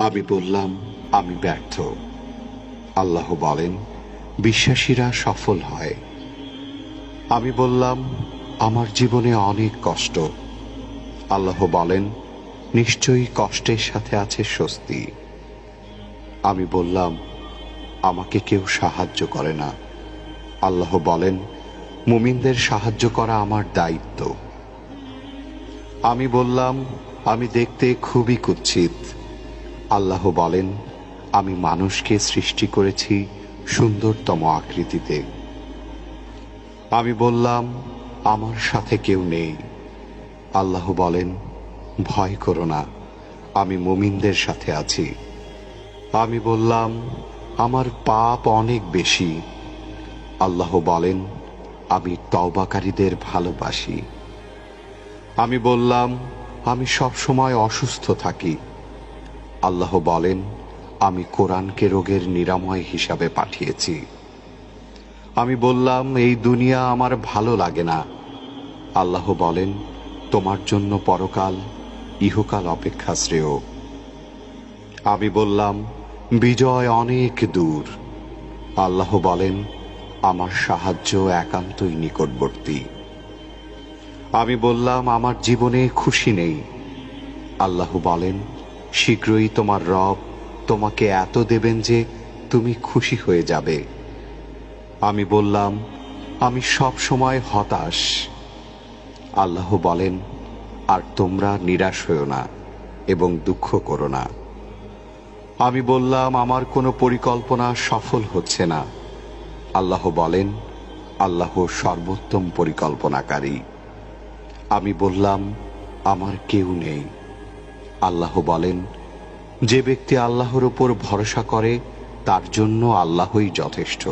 আমি বললাম, আমি ব্যর্থ। আল্লাহ বলেন, বিশ্বাসীরা সফল হয়। আমি বললাম, আমার জীবনে অনেক কষ্ট। আল্লাহ বলেন, নিশ্চয়ই কষ্টের সাথে আছে স্বস্তি। আমি বললাম, আমাকে কেউ সাহায্য করে না। আল্লাহ বলেন, মুমিনদের সাহায্য করা আমার দায়িত্ব। আমি বললাম, আমি দেখতে খুবই কুৎসিত। আল্লাহ বলেন, আমি মানুষকে সৃষ্টি করেছি সুন্দরতম আকৃতিতে। আমি বললাম, আমার সাথে কেউ নেই। আল্লাহ বলেন, ভয় করো না, আমি মুমিনদের সাথে আছি। আমি বললাম, আমার পাপ অনেক বেশি। আল্লাহ বলেন, আমি তওবাকারীদের ভালোবাসি। আমি বললাম, আমি সব সময় অসুস্থ থাকি। আল্লাহ বলেন, আমি কোরআনকে রোগের নিরাময় হিসাবে পাঠিয়েছি। আমি বললাম, এই দুনিয়া আমার ভালো লাগে না। আল্লাহ বলেন, তোমার জন্য পরকাল ইহকাল অপেক্ষা শ্রেয়। আমি বললাম, বিজয় অনেক দূর। আল্লাহ বলেন, আমার সাহায্য একান্তই নিকটবর্তী। আমি বললাম, আমার জীবনে খুশি নেই। আল্লাহ বলেন, শীঘ্রই তোমার রব তোমাকে এত দেবেন যে তুমি খুশি হয়ে যাবে। আমি বললাম, আমি সব সময় হতাশ। আল্লাহ বলেন, আর তোমরা নিরাশ হও না এবং দুঃখ করো না। আমি বললাম, আমার কোনো পরিকল্পনা সফল হচ্ছে না। আল্লাহ বলেন, আল্লাহ সর্বোত্তম পরিকল্পনাকারী। আমি বললাম, আমার কেউ নেই। আল্লাহ বলেন, যে ব্যক্তি আল্লাহর উপর ভরসা করে তার জন্য আল্লাহই যথেষ্ট।